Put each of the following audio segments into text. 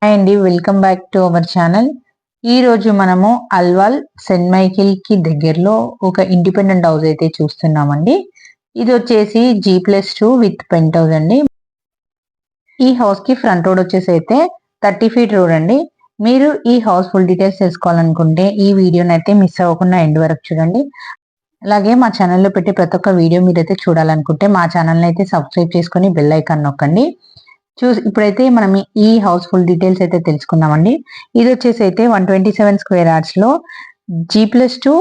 Hi అండి, welcome back to our channel. ఈ రోజు మనము అల్వాల్ సెయింట్ మైకిల్ కి దగ్గరలో ఒక ఇండిపెండెంట్ హౌస్ అయితే చూస్తున్నామండి. ఇది వచ్చేసి G+2 విత్ పెంట్ హౌస్ అండి. ఈ హౌస్ కి ఫ్రంట్ రోడ్ వచ్చేసి అయితే 30 ఫీట్ రోడ్ అండి. మీరు ఈ హౌస్ ఫుల్ డీటెయిల్స్ తెలుసుకోవాలనుకుంటే ఈ వీడియోని అయితే మిస్ అవ్వకుండా ఎండ్ వరకు చూడండి. అలాగే మా ఛానల్లో పెట్టే ప్రతి ఒక్క వీడియో మీరైతే చూడాలనుకుంటే మా ఛానల్ని అయితే సబ్స్క్రైబ్ చేసుకొని బెల్ ఐకాన్ నొక్కండి. ఇప్పుడైతే మనం ఈ హౌస్ ఫుల్ డీటెయిల్స్ అయితే తెలుసుకుందామండి. ఇది వచ్చేసి అయితే 127 స్క్వేర్ యార్డ్స్ లో G+2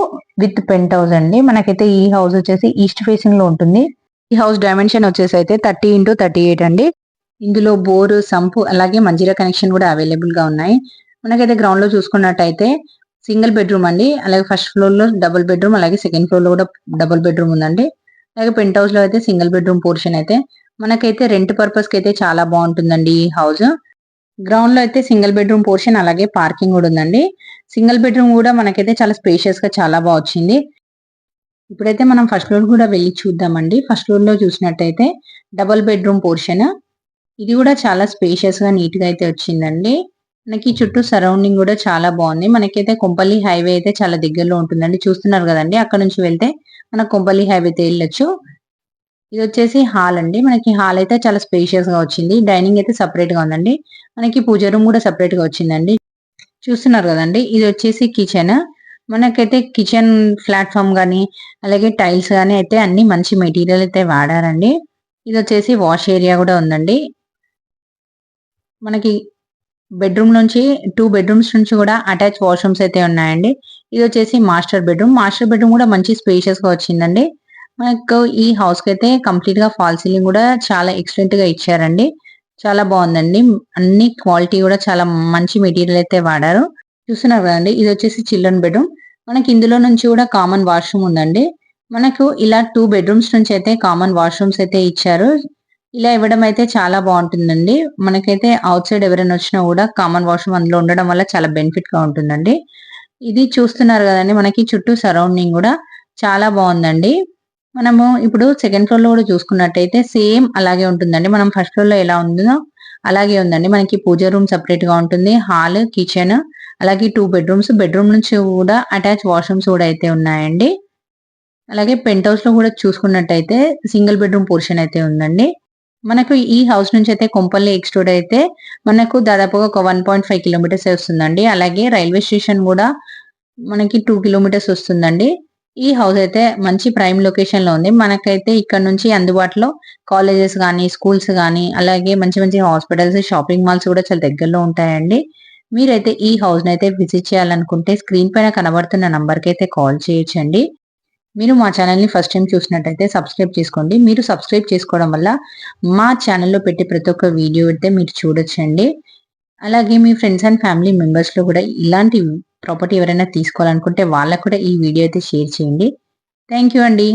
విత్ పెంట్ హౌస్ అండి. మనకైతే ఈ హౌస్ వచ్చేసి ఈస్ట్ ఫేసింగ్ లో ఉంటుంది. ఈ హౌస్ డైమెన్షన్ వచ్చేసి అయితే 30x38 అండి. ఇందులో బోర్, సంపు అలాగే మంజీరా కనెక్షన్ కూడా అవైలబుల్ గా ఉన్నాయి. మనకైతే గ్రౌండ్ లో చూసుకున్నట్టయితే సింగిల్ బెడ్రూమ్ అండి. అలాగే ఫస్ట్ ఫ్లోర్ లో డబుల్ బెడ్రూమ్, అలాగే సెకండ్ ఫ్లోర్ లో కూడా డబుల్ బెడ్రూమ్ ఉందండి. అలాగే పెంట్ హౌస్ లో అయితే సింగిల్ బెడ్రూమ్ పోర్షన్ అయితే మనకైతే రెంట్ పర్పస్ కి అయితే చాలా బాగుంటుందండి ఈ హౌస్. గ్రౌండ్ లో అయితే సింగిల్ బెడ్రూమ్ పోర్షన్ అలాగే పార్కింగ్ కూడా ఉందండి. సింగిల్ బెడ్రూమ్ కూడా మనకైతే చాలా స్పేషియస్ గా చాలా బాగా వచ్చింది. ఇప్పుడైతే మనం ఫస్ట్ ఫ్లోర్ కూడా వెళ్ళి చూద్దామండి. ఫస్ట్ ఫ్లోర్ లో చూసినట్టయితే డబుల్ బెడ్రూమ్ పోర్షన్, ఇది కూడా చాలా స్పేషియస్ గా నీట్ గా అయితే వచ్చిందండి. మనకి చుట్టూ సరౌండింగ్ కూడా చాలా బాగుంది. మనకైతే కొంపల్లి హైవే అయితే చాలా దగ్గరలో ఉంటుందండి. చూస్తున్నారు కదండి, అక్కడ నుంచి వెళ్తే మనకు కొంపల్లి హైవే అయితే వెళ్ళొచ్చు. ఇది వచ్చేసి హాల్ అండి. మనకి హాల్ అయితే చాలా స్పేషియస్ గా వచ్చింది. డైనింగ్ అయితే సపరేట్ గా ఉందండి. మనకి పూజ రూమ్ కూడా సపరేట్ గా వచ్చిందండి. చూస్తున్నారు కదండి, ఇది వచ్చేసి కిచెన్. మనకైతే కిచెన్ ప్లాట్ఫామ్ గానీ అలాగే టైల్స్ గానీ అయితే అన్ని మంచి మెటీరియల్ అయితే వాడారండి. ఇది వచ్చేసి వాష్ ఏరియా కూడా ఉందండి. మనకి బెడ్రూమ్ నుంచి 2 బెడ్రూమ్స్ నుంచి కూడా అటాచ్ వాష్రూమ్స్ అయితే ఉన్నాయండి. ఇది వచ్చేసి మాస్టర్ బెడ్రూమ్. మాస్టర్ బెడ్రూమ్ కూడా మంచి స్పేషియస్ గా వచ్చిందండి. మనకు ఈ హౌస్ కి అయితే కంప్లీట్ గా ఫాల్ సీలింగ్ కూడా చాలా ఎక్సలెంట్ గా ఇచ్చారండి. చాలా బాగుందండి. అన్ని క్వాలిటీ కూడా చాలా మంచి మెటీరియల్ అయితే వాడారు. చూస్తున్నారు కదండి, ఇది వచ్చేసి చిల్డ్రన్ బెడ్రూమ్. మనకి ఇందులో నుంచి కూడా కామన్ వాష్రూమ్ ఉందండి. మనకు ఇలా 2 బెడ్రూమ్స్ నుంచి అయితే కామన్ వాష్రూమ్స్ అయితే ఇచ్చారు. ఇలా ఇవ్వడం అయితే చాలా బాగుంటుందండి. మనకైతే అవుట్ సైడ్ ఎవరైనా వచ్చినా కూడా కామన్ వాష్రూమ్ అందులో ఉండడం వల్ల చాలా బెనిఫిట్ గా ఉంటుందండి. ఇది చూస్తున్నారు కదండి, మనకి చుట్టూ సరౌండింగ్ కూడా చాలా బాగుందండి. మనము ఇప్పుడు సెకండ్ ఫ్లోర్ లో కూడా చూసుకున్నట్టయితే సేమ్ అలాగే ఉంటుందండి. మనం ఫస్ట్ ఫ్లోర్ లో ఎలా ఉందో అలాగే ఉందండి. మనకి పూజ రూమ్ సపరేట్ గా ఉంటుంది. హాల్, కిచెన్ అలాగే 2 బెడ్రూమ్స్. బెడ్రూమ్ నుంచి కూడా అటాచ్ వాష్రూమ్స్ కూడా అయితే ఉన్నాయండి. అలాగే పెంట్ హౌస్ లో కూడా చూసుకున్నట్టయితే సింగిల్ బెడ్రూమ్ పోర్షన్ అయితే ఉందండి. మనకు ఈ హౌస్ నుంచి అయితే కొంపల్లి ఎక్స్ రోడ్ అయితే మనకు దాదాపుగా ఒక 1.5 కిలోమీటర్స్ వస్తుందండి. అలాగే రైల్వే స్టేషన్ కూడా మనకి 2 కిలోమీటర్స్ వస్తుందండి. ఈ హౌస్ అయితే మంచి ప్రైమ్ లొకేషన్ లో ఉంది. మనకైతే ఇక్కడ నుంచి అందుబాటులో కాలేజెస్ గానీ, స్కూల్స్ గానీ, అలాగే మంచి మంచి హాస్పిటల్స్, షాపింగ్ మాల్స్ కూడా చాలా దగ్గరలో ఉంటాయండి. మీరైతే ఈ హౌస్ నైతే విజిట్ చేయాలనుకుంటే స్క్రీన్ పైన కనబడుతున్న నంబర్ కి అయితే కాల్ చేయొచ్చండి. మీరు మా ఛానల్‌ని ఫస్ట్ టైమ్ చూసినట్టయితే సబ్స్క్రైబ్ చేసుకోండి. మీరు సబ్స్క్రైబ్ చేసుకోవడం వల్ల మా ఛానల్‌లో పెట్టే ప్రతి ఒక్క వీడియో అయితే మీరు చూడొచ్చండి. అలాగే మీ ఫ్రెండ్స్ అండ్ ఫ్యామిలీ మెంబర్స్‌లో కూడా ఇలాంటి ప్రాపర్టీ ఎవరైనా తీసుకోవాలనుకుంటే వాళ్ళకి కూడా ఈ వీడియో అయితే షేర్ చేయండి. థాంక్ యూ అండి.